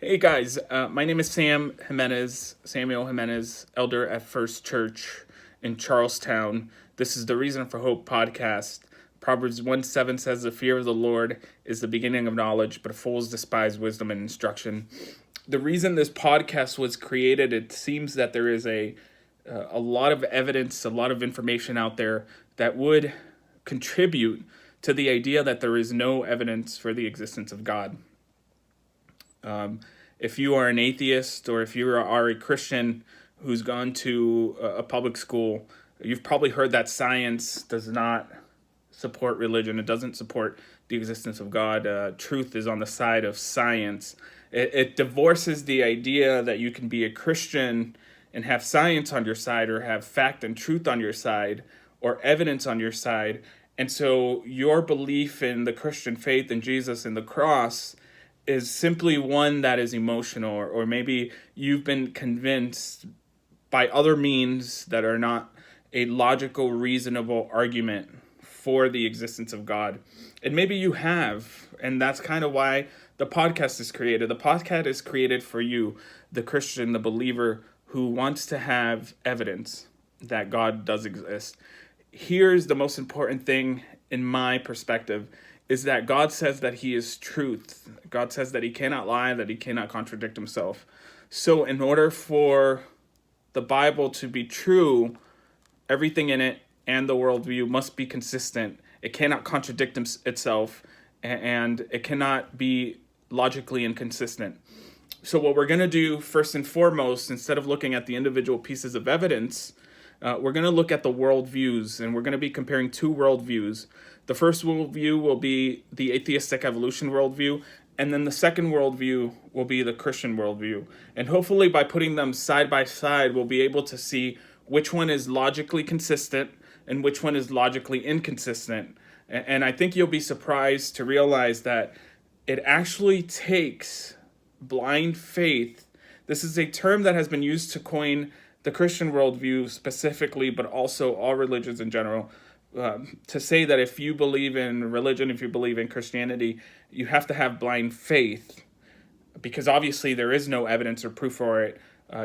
Hey guys, my name is Samuel Jimenez, elder at First Church in Charlestown. This is the Reason for Hope podcast. Proverbs 1:7 says, "The fear of the Lord is the beginning of knowledge, but fools despise wisdom and instruction." The reason this podcast was created, it seems that there is a lot of evidence, a lot of information out there that would contribute to the idea that there is no evidence for the existence of God. If you are an atheist or if you are a Christian who's gone to a public school, you've probably heard that science does not support religion. It doesn't support the existence of God. Truth is on the side of science. It divorces the idea that you can be a Christian and have science on your side, or have fact and truth on your side, or evidence on your side. And so your belief in the Christian faith and Jesus and the cross is simply one that is emotional, or maybe you've been convinced by other means that are not a logical, reasonable argument for the existence of God. And maybe you have, and that's kind of why the podcast is created. The podcast is created for you, the Christian, the believer who wants to have evidence that God does exist. Here's the most important thing in my perspective, is that God says that he is truth. God says that he cannot lie, that he cannot contradict himself. So in order for the Bible to be true, everything in it and the worldview must be consistent. It cannot contradict itself, and it cannot be logically inconsistent. So what we're going to do first and foremost, instead of looking at the individual pieces of evidence, we're going to look at the worldviews, and we're going to be comparing two worldviews. The first worldview will be the atheistic evolution worldview, and then the second worldview will be the Christian worldview. And hopefully by putting them side by side, we'll be able to see which one is logically consistent and which one is logically inconsistent. And I think you'll be surprised to realize that it actually takes blind faith. This is a term that has been used to coin the Christian worldview specifically, but also all religions in general, to say that if you believe in religion, if you believe in Christianity, you have to have blind faith, because obviously there is no evidence or proof for it.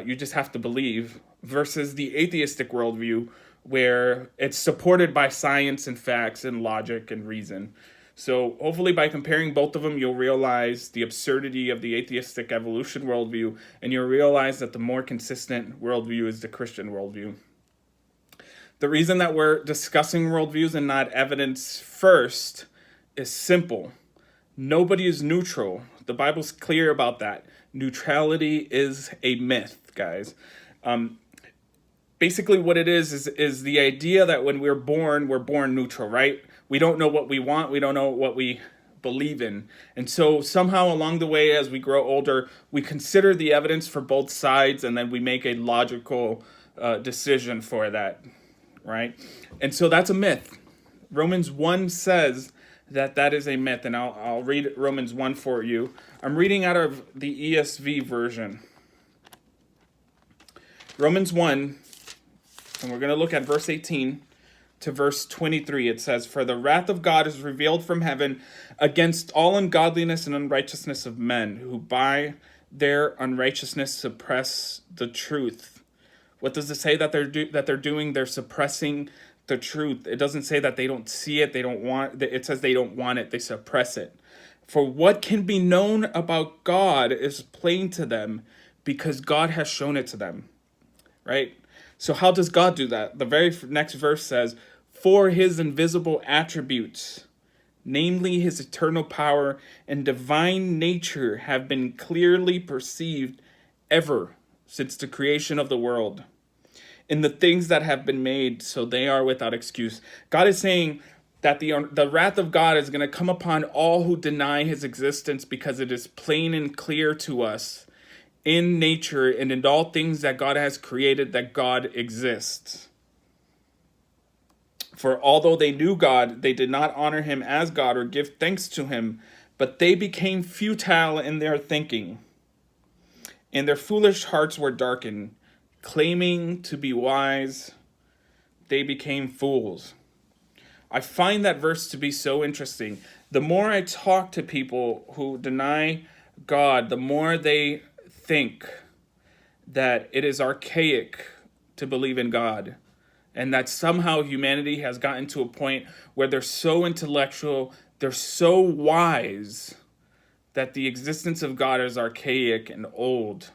You just have to believe, versus the atheistic worldview, where it's supported by science and facts and logic and reason. So hopefully by comparing both of them, you'll realize the absurdity of the atheistic evolution worldview, and you'll realize that the more consistent worldview is the Christian worldview. The reason that we're discussing worldviews and not evidence first is simple. Nobody is neutral. The Bible's clear about that. Neutrality is a myth, guys. Basically what it is the idea that when we're born neutral, right? We don't know what we want. We don't know what we believe in. And so somehow along the way, as we grow older, we consider the evidence for both sides, and then we make a logical decision for that, right? And so that's a myth. Romans 1 says that is a myth, and I'll read Romans 1 for you. I'm reading out of the ESV version. Romans 1, and we're going to look at verse 18 to verse 23. It says, "For the wrath of God is revealed from heaven against all ungodliness and unrighteousness of men, who by their unrighteousness suppress the truth." What does it say that they're doing? They're suppressing the truth. It doesn't say that they don't see it, they don't want it. It says they don't want it, they suppress it. "For what can be known about God is plain to them, because God has shown it to them." Right? So how does God do that? The very next verse says, "For his invisible attributes, namely his eternal power and divine nature, have been clearly perceived ever since the creation of the world, in the things that have been made, so they are without excuse." God is saying that the wrath of God is going to come upon all who deny his existence, because it is plain and clear to us in nature and in all things that God has created that God exists. "For although they knew God, they did not honor him as God or give thanks to him, but they became futile in their thinking, and their foolish hearts were darkened. Claiming to be wise, they became fools." I find that verse to be so interesting. The more I talk to people who deny God, the more they think that it is archaic to believe in God, and that somehow humanity has gotten to a point where they're so intellectual, they're so wise, that the existence of God is archaic and old.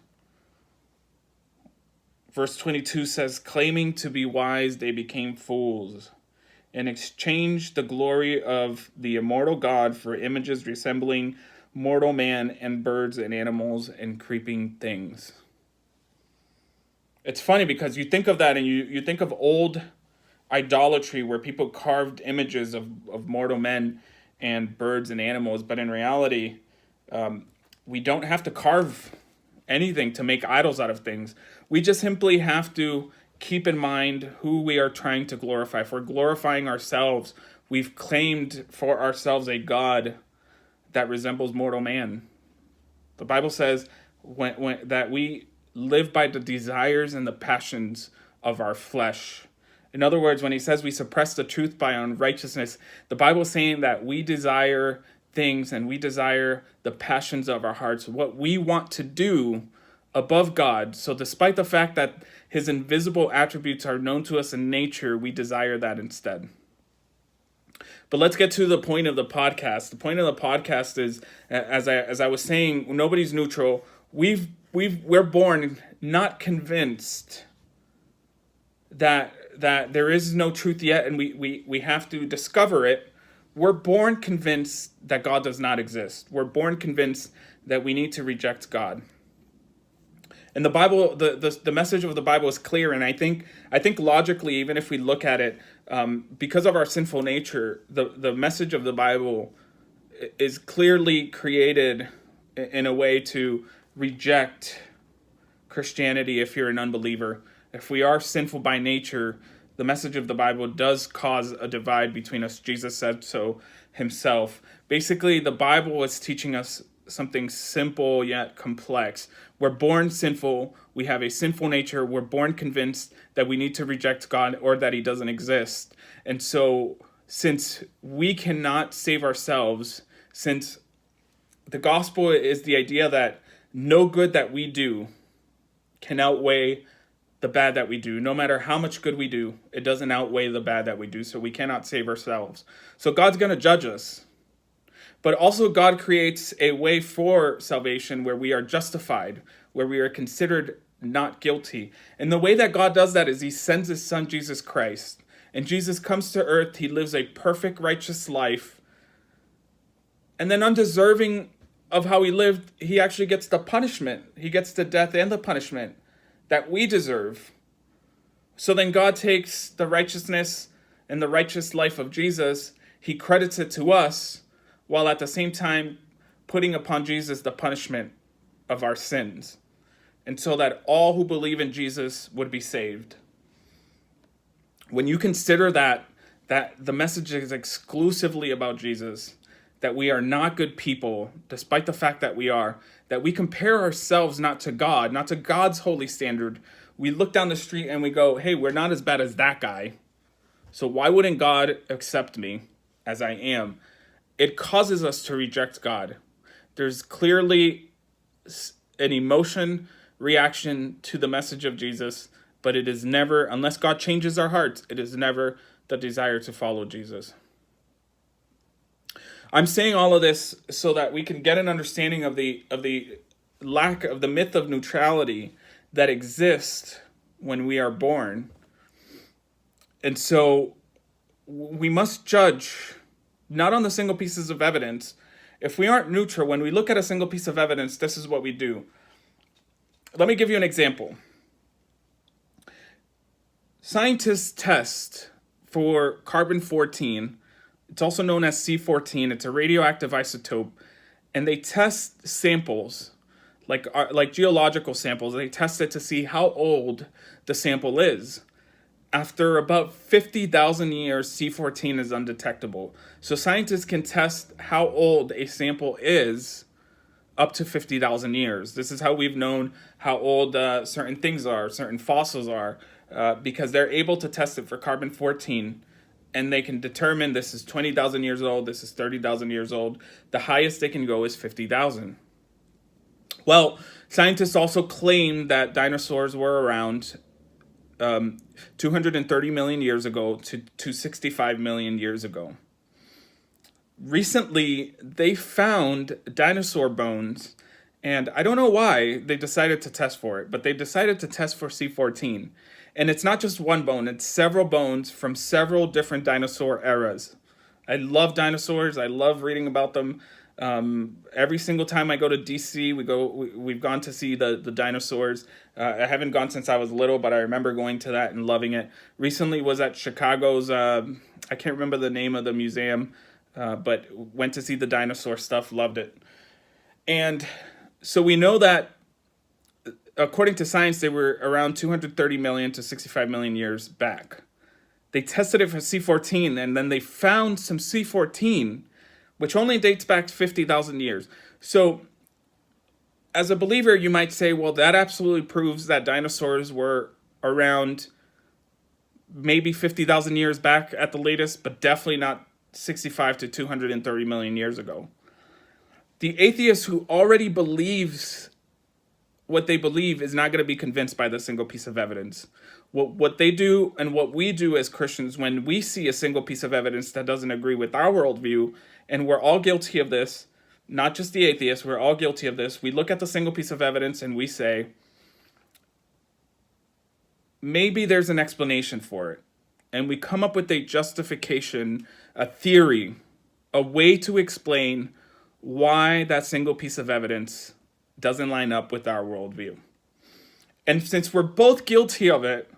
Verse 22 says, claiming to be wise, they became fools and exchanged the glory of the immortal God for images resembling mortal man and birds and animals and creeping things. It's funny because you think of that and you think of old idolatry where people carved images of mortal men and birds and animals, but in reality, we don't have to carve anything to make idols out of things. We just simply have to keep in mind who we are trying to glorify. If we're glorifying ourselves, we've claimed for ourselves a God that resembles mortal man. The Bible says that we live by the desires and the passions of our flesh. In other words, when he says we suppress the truth by unrighteousness, the Bible is saying that we desire things and we desire the passions of our hearts, what we want to do above God. So despite the fact that his invisible attributes are known to us in nature, we desire that instead. But let's get to the point of the podcast. The point of the podcast is, as I was saying, nobody's neutral. We're born not convinced that there is no truth yet, and we have to discover it. We're born convinced that God does not exist. We're born convinced that we need to reject God. And the Bible, the message of the Bible is clear, and I think logically, even if we look at it, because of our sinful nature, the message of the Bible is clearly created in a way to reject Christianity if you're an unbeliever. If we are sinful by nature, the message of the Bible does cause a divide between us. Jesus said so himself. Basically, the Bible is teaching us something simple yet complex. We're born sinful. We have a sinful nature. We're born convinced that we need to reject God or that he doesn't exist. And so, since we cannot save ourselves, since the gospel is the idea that no good that we do can outweigh the bad that we do. No matter how much good we do, it doesn't outweigh the bad that we do, so we cannot save ourselves. So God's going to judge us. But also God creates a way for salvation where we are justified, where we are considered not guilty. And the way that God does that is he sends his son, Jesus Christ. And Jesus comes to earth, he lives a perfect, righteous life. And then undeserving of how he lived, he actually gets the punishment. He gets the death and the punishment that we deserve. So then God takes the righteousness and the righteous life of Jesus, he credits it to us, while at the same time putting upon Jesus the punishment of our sins, and so that all who believe in Jesus would be saved. When you consider that the message is exclusively about Jesus, that we are not good people, despite the fact that we compare ourselves not to God, not to God's holy standard. We look down the street and we go, hey, we're not as bad as that guy. So why wouldn't God accept me as I am? It causes us to reject God. There's clearly an emotion reaction to the message of Jesus, but it is never, unless God changes our hearts, it is never the desire to follow Jesus. I'm saying all of this so that we can get an understanding of the lack of the myth of neutrality that exists when we are born. And so we must judge not on the single pieces of evidence. If we aren't neutral, when we look at a single piece of evidence, this is what we do. Let me give you an example. Scientists test for carbon-14. It's also known as C14. It's a radioactive isotope. And they test samples, like geological samples. They test it to see how old the sample is. After about 50,000 years, C14 is undetectable. So scientists can test how old a sample is up to 50,000 years. This is how we've known how old certain things are, certain fossils are, because they're able to test it for carbon-14, and they can determine this is 20,000 years old, this is 30,000 years old. The highest they can go is 50,000. Well, scientists also claim that dinosaurs were around 230 million years ago to 65 million years ago. Recently, they found dinosaur bones, and I don't know why they decided to test for it, but they decided to test for C14. And it's not just one bone, it's several bones from several different dinosaur eras. I love dinosaurs. I love reading about them. Every single time I go to DC, we've gone to see the dinosaurs. I haven't gone since I was little, but I remember going to that and loving it. Recently was at Chicago's, I can't remember the name of the museum, but went to see the dinosaur stuff, loved it. And so we know that according to science, they were around 230 million to 65 million years back. They tested it for C14, and then they found some C14, which only dates back 50,000 years. So as a believer, you might say, well, that absolutely proves that dinosaurs were around maybe 50,000 years back at the latest, but definitely not 65 to 230 million years ago. The atheist who already believes what they believe is not going to be convinced by the single piece of evidence. What they do and what we do as Christians, when we see a single piece of evidence that doesn't agree with our worldview, and we're all guilty of this, not just the atheists, we're all guilty of this. We look at the single piece of evidence and we say, maybe there's an explanation for it. And we come up with a justification, a theory, a way to explain why that single piece of evidence doesn't line up with our worldview. And since we're both guilty of it,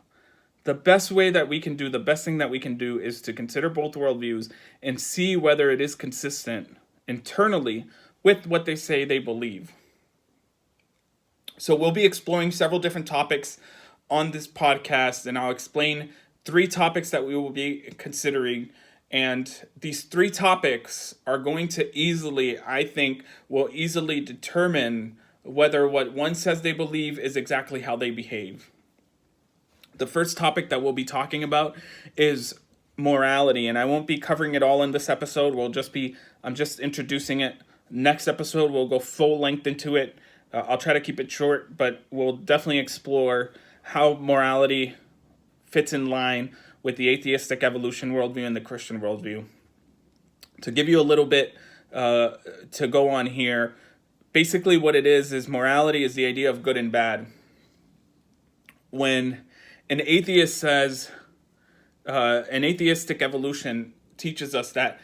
the best way that we can do, the best thing that we can do is to consider both worldviews and see whether it is consistent internally with what they say they believe. So we'll be exploring several different topics on this podcast, and I'll explain 3 topics that we will be considering. And these 3 topics are going to easily, I think, will easily determine whether what one says they believe is exactly how they behave. The first topic that we'll be talking about is morality, and I won't be covering it all in this episode. I'm just introducing it. Next episode, we'll go full length into it. I'll try to keep it short, but we'll definitely explore how morality fits in line with the atheistic evolution worldview and the Christian worldview. To give you a little bit to go on here, basically what it is morality is the idea of good and bad. When an atheist says, an atheistic evolution teaches us that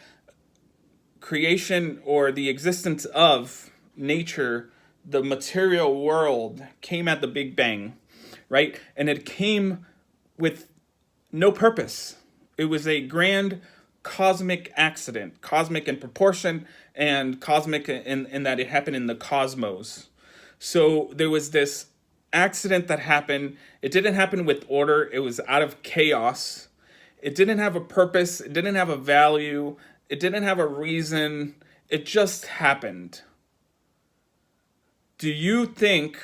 creation or the existence of nature, the material world, came at the Big Bang, right? And it came with no purpose. It was a grand cosmic accident, cosmic in proportion and cosmic in that it happened in the cosmos. So there was this accident that happened. It didn't happen with order. It was out of chaos. It didn't have a purpose. It didn't have a value. It didn't have a reason. It just happened. Do you think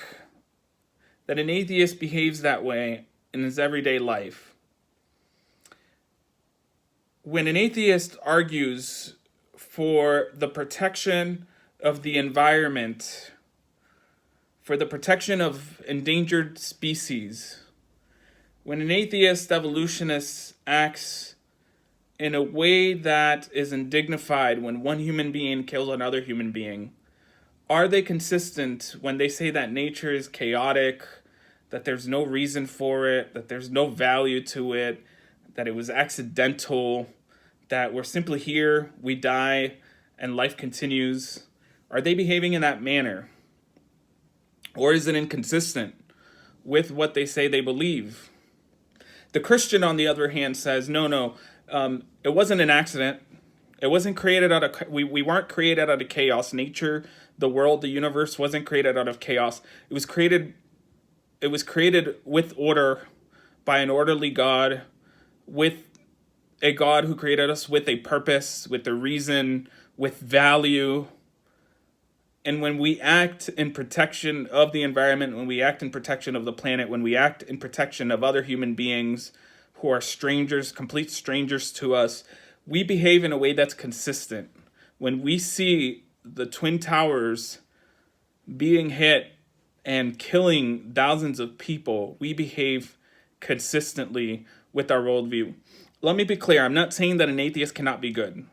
that an atheist behaves that way in his everyday life? When an atheist argues for the protection of the environment, for the protection of endangered species, when an atheist evolutionist acts in a way that is undignified when one human being kills another human being, are they consistent when they say that nature is chaotic, that there's no reason for it, that there's no value to it, that it was accidental, that we're simply here, we die, and life continues? Are they behaving in that manner? Or is it inconsistent with what they say they believe? The Christian, on the other hand, says, no, it wasn't an accident. It wasn't created out of, we weren't created out of chaos. Nature, the world, the universe wasn't created out of chaos. It was created with order by an orderly God, with a God who created us with a purpose, with a reason, with value. And when we act in protection of the environment, when we act in protection of the planet, when we act in protection of other human beings who are strangers, complete strangers to us, we behave in a way that's consistent. When we see the Twin Towers being hit and killing thousands of people, we behave consistently with our worldview. Let me be clear. I'm not saying that an atheist cannot be good.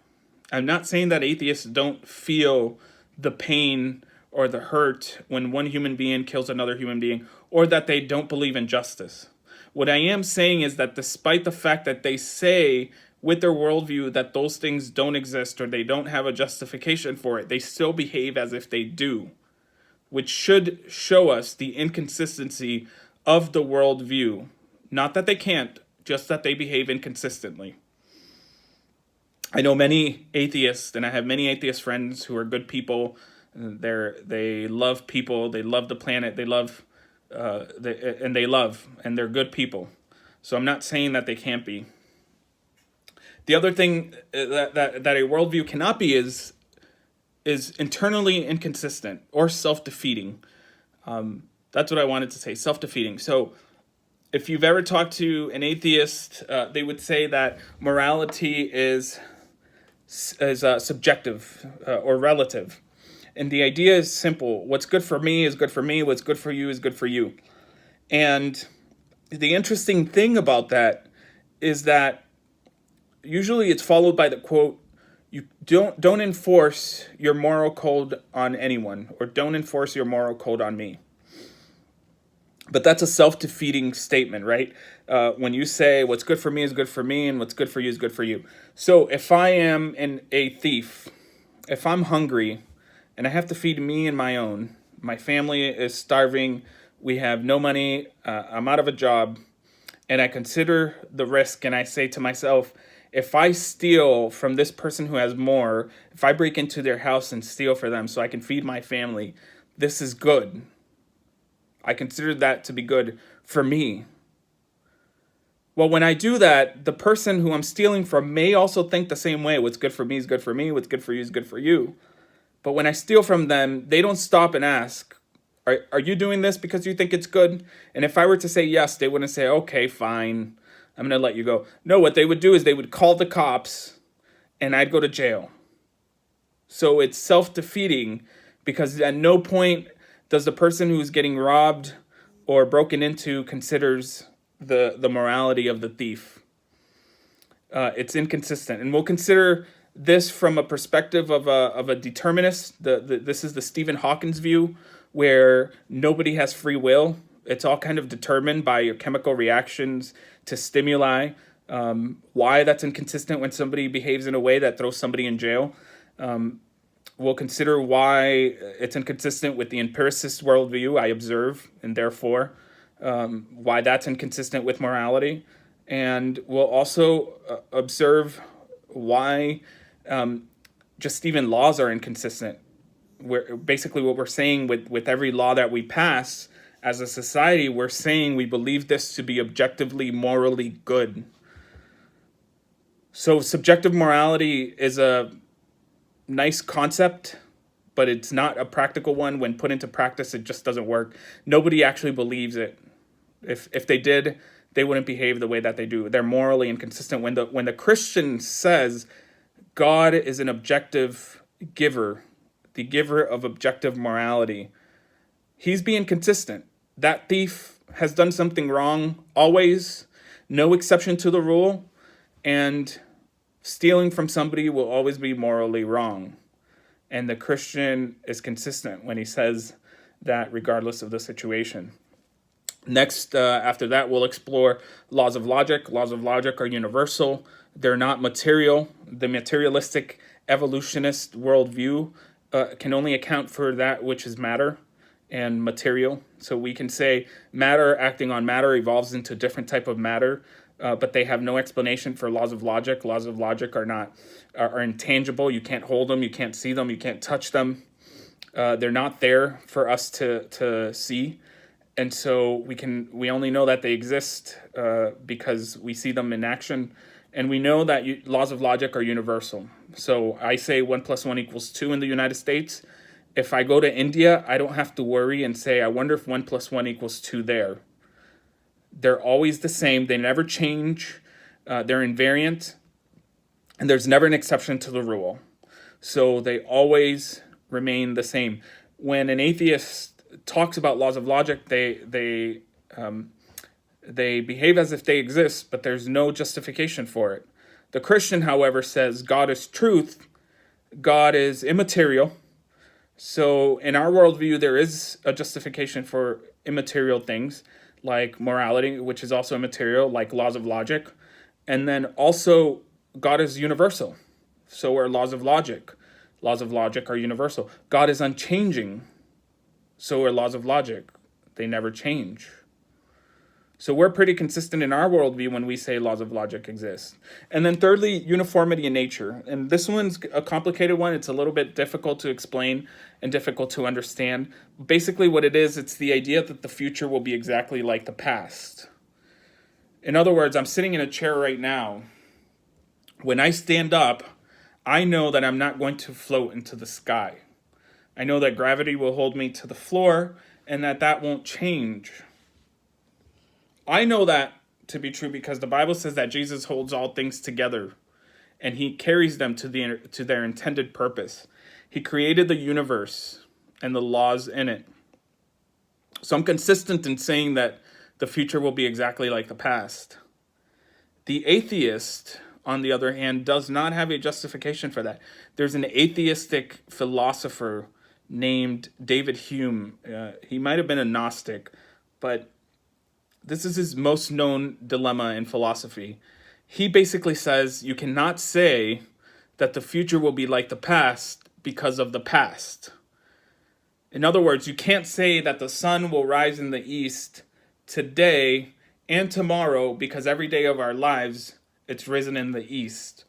I'm not saying that atheists don't feel the pain or the hurt when one human being kills another human being, or that they don't believe in justice. What I am saying is that despite the fact that they say with their worldview that those things don't exist or they don't have a justification for it, they still behave as if they do, which should show us the inconsistency of the worldview. Not that they can't, just that they behave inconsistently. I know many atheists, and I have many atheist friends who are good people. They love people, they love the planet, they love, and they're good people. So I'm not saying that they can't be. The other thing that a worldview cannot be is internally inconsistent or self-defeating. That's what I wanted to say, self-defeating. So if you've ever talked to an atheist, they would say that morality is subjective or relative. And the idea is simple. What's good for me is good for me. What's good for you is good for you. And the interesting thing about that is that usually it's followed by the quote, you don't enforce your moral code on anyone, or don't enforce your moral code on me. But that's a self-defeating statement, right? When you say what's good for me is good for me and what's good for you is good for you. So if I am a thief, if I'm hungry and I have to feed me and my own, my family is starving, we have no money, I'm out of a job, and I consider the risk and I say to myself, if I steal from this person who has more, if I break into their house and steal for them so I can feed my family, this is good. I consider that to be good for me. Well, when I do that, the person who I'm stealing from may also think the same way. What's good for me is good for me. What's good for you is good for you. But when I steal from them, they don't stop and ask, are you doing this because you think it's good? And if I were to say yes, they wouldn't say, okay, fine, I'm going to let you go. No, what they would do is they would call the cops and I'd go to jail. So it's self-defeating because at no point does the person who's getting robbed or broken into considers the morality of the thief. It's inconsistent. And we'll consider this from a perspective of a determinist. This is the Stephen Hawking's view, where nobody has free will. It's all kind of determined by your chemical reactions to stimuli. Why that's inconsistent when somebody behaves in a way that throws somebody in jail. We'll consider why it's inconsistent with the empiricist worldview I observe, and therefore why that's inconsistent with morality. And we'll also observe why just even laws are inconsistent. Basically what we're saying with every law that we pass as a society, we're saying we believe this to be objectively morally good. So subjective morality is a nice concept, but it's not a practical one. When put into practice, it just doesn't work. Nobody actually believes it. If they did, they wouldn't behave the way that they do. They're morally inconsistent. When the Christian says God is an objective giver, the giver of objective morality, he's being consistent. That thief has done something wrong always, no exception to the rule, and stealing from somebody will always be morally wrong. And the Christian is consistent when he says that regardless of the situation. Next, after that, we'll explore laws of logic. Laws of logic are universal. They're not material. The materialistic evolutionist worldview can only account for that which is matter and material. So we can say matter acting on matter evolves into a different type of matter, but they have no explanation for laws of logic. Laws of logic are intangible. You can't hold them. You can't see them. You can't touch them. They're not there for us to see. And so we only know that they exist because we see them in action. And we know that laws of logic are universal. So I say 1 + 1 = 2 in the United States. If I go to India, I don't have to worry and say, I wonder if 1 + 1 = 2 there. They're always the same. They never change. They're invariant. And there's never an exception to the rule. So they always remain the same. when an atheist talks about laws of logic, they behave as if they exist, but there's no justification for it. The Christian, however, says God is truth, God is immaterial. So in our worldview, there is a justification for immaterial things like morality, which is also immaterial, like laws of logic. And then also, God is universal. So are laws of logic. Laws of logic are universal. God is unchanging. So are laws of logic. They never change. So we're pretty consistent in our worldview when we say laws of logic exist. And then thirdly, uniformity in nature. And this one's a complicated one. It's a little bit difficult to explain and difficult to understand. Basically what it is, it's the idea that the future will be exactly like the past. In other words, I'm sitting in a chair right now. When I stand up, I know that I'm not going to float into the sky. I know that gravity will hold me to the floor and that won't change. I know that to be true because the Bible says that Jesus holds all things together and he carries them to their intended purpose. He created the universe and the laws in it. So I'm consistent in saying that the future will be exactly like the past. The atheist, on the other hand, does not have a justification for that. There's an atheistic philosopher named David Hume. He might have been a Gnostic, but this is his most known dilemma in philosophy. He basically says you cannot say that the future will be like the past because of the past. In other words, you can't say that the sun will rise in the east today and tomorrow because every day of our lives it's risen in the east.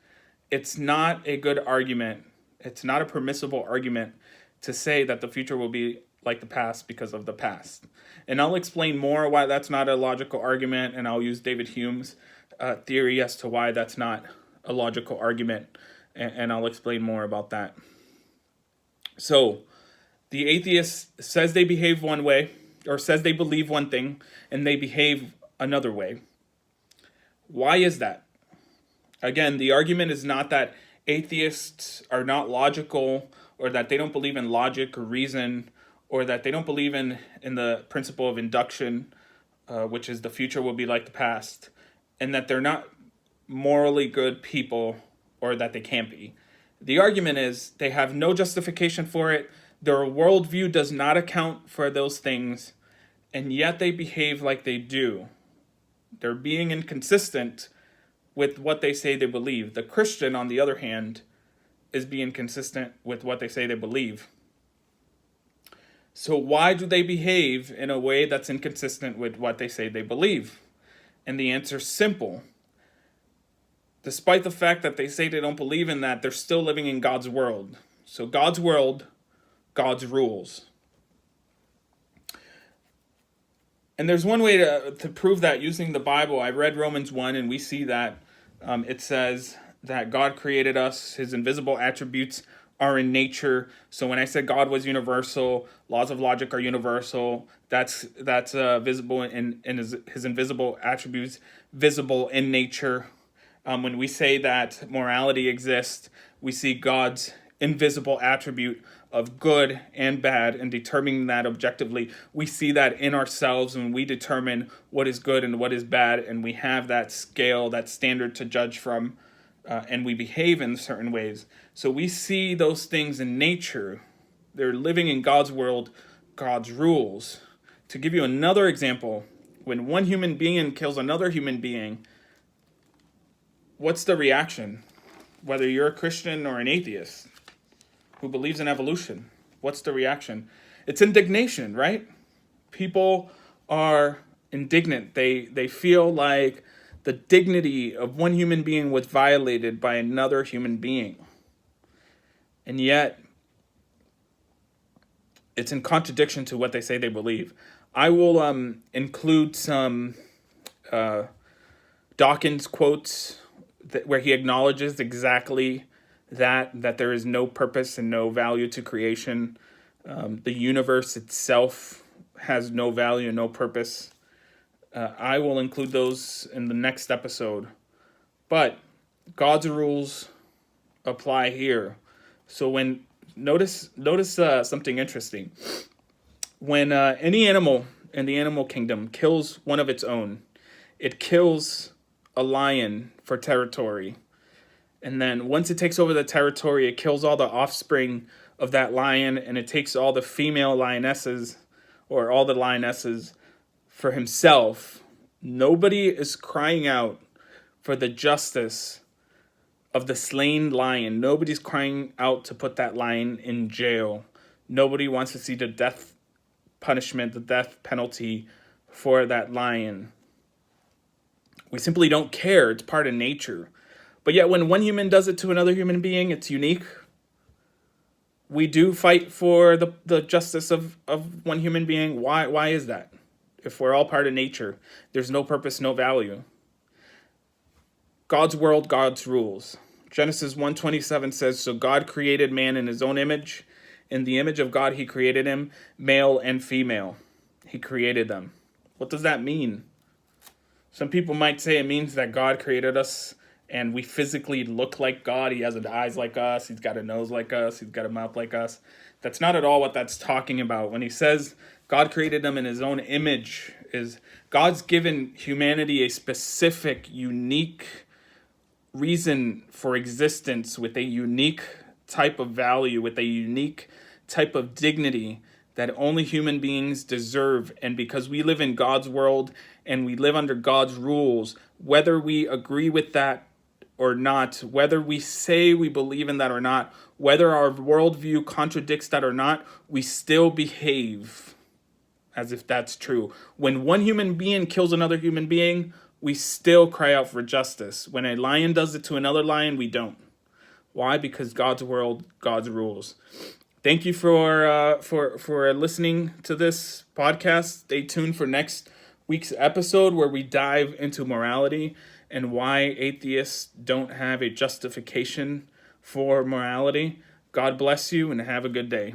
It's not a good argument. It's not a permissible argument to say that the future will be like the past because of the past. And I'll explain more why that's not a logical argument, and I'll use David Hume's theory as to why that's not a logical argument, and I'll explain more about that. So, the atheist says they behave one way, or says they believe one thing, and they behave another way. Why is that? Again, the argument is not that atheists are not logical, or that they don't believe in logic or reason, or that they don't believe in the principle of induction, which is the future will be like the past, and that they're not morally good people, or that they can't be. The argument is they have no justification for it, their worldview does not account for those things, and yet they behave like they do. They're being inconsistent with what they say they believe. The Christian, on the other hand, is being consistent with what they say they believe. So why do they behave in a way that's inconsistent with what they say they believe? And the answer is simple. Despite the fact that they say they don't believe in that, they're still living in God's world. So God's world, God's rules. And there's one way to prove that using the Bible. I read Romans 1 and we see that it says that God created us, his invisible attributes are in nature. So when I said God was universal, laws of logic are universal. That's visible in his invisible attributes, visible in nature. When we say that morality exists, we see God's invisible attribute of good and bad and determining that objectively. We see that in ourselves when we determine what is good and what is bad, and we have that scale, that standard to judge from, and we behave in certain ways. So we see those things in nature. They're living in God's world, God's rules. To give you another example, when one human being kills another human being, what's the reaction? Whether you're a Christian or an atheist who believes in evolution, what's the reaction? It's indignation, right? People are indignant. They feel like the dignity of one human being was violated by another human being. And yet, it's in contradiction to what they say they believe. I will include some Dawkins quotes where he acknowledges exactly that there is no purpose and no value to creation. The universe itself has no value and no purpose. I will include those in the next episode. But God's rules apply here. So when Notice something interesting. When any animal in the animal kingdom kills one of its own, it kills a lion for territory. And then once it takes over the territory, it kills all the offspring of that lion, and it takes all the female lionesses or all the lionesses for himself. Nobody is crying out for the justice of the slain lion. Nobody's crying out to put that lion in jail. Nobody wants to see the death punishment, the death penalty for that lion. We simply don't care. It's part of nature. But yet when one human does it to another human being, it's unique. We do fight for the justice of one human being. Why is that? If we're all part of nature, there's no purpose, no value. God's world, God's rules. Genesis 1:27 says, "So God created man in his own image. In the image of God he created him, male and female. He created them." What does that mean? Some people might say it means that God created us and we physically look like God. He has eyes like us. He's got a nose like us. He's got a mouth like us. That's not at all what that's talking about. When he says God created them in his own image, is God's given humanity a specific, unique reason for existence with a unique type of value, with a unique type of dignity that only human beings deserve. And because we live in God's world and we live under God's rules, whether we agree with that or not, whether we say we believe in that or not, whether our worldview contradicts that or not, we still behave as if that's true. When one human being kills another human being, we still cry out for justice. When a lion does it to another lion, we don't. Why? Because God's world, God's rules. Thank you for listening to this podcast. Stay tuned for next week's episode where we dive into morality and why atheists don't have a justification for morality. God bless you and have a good day.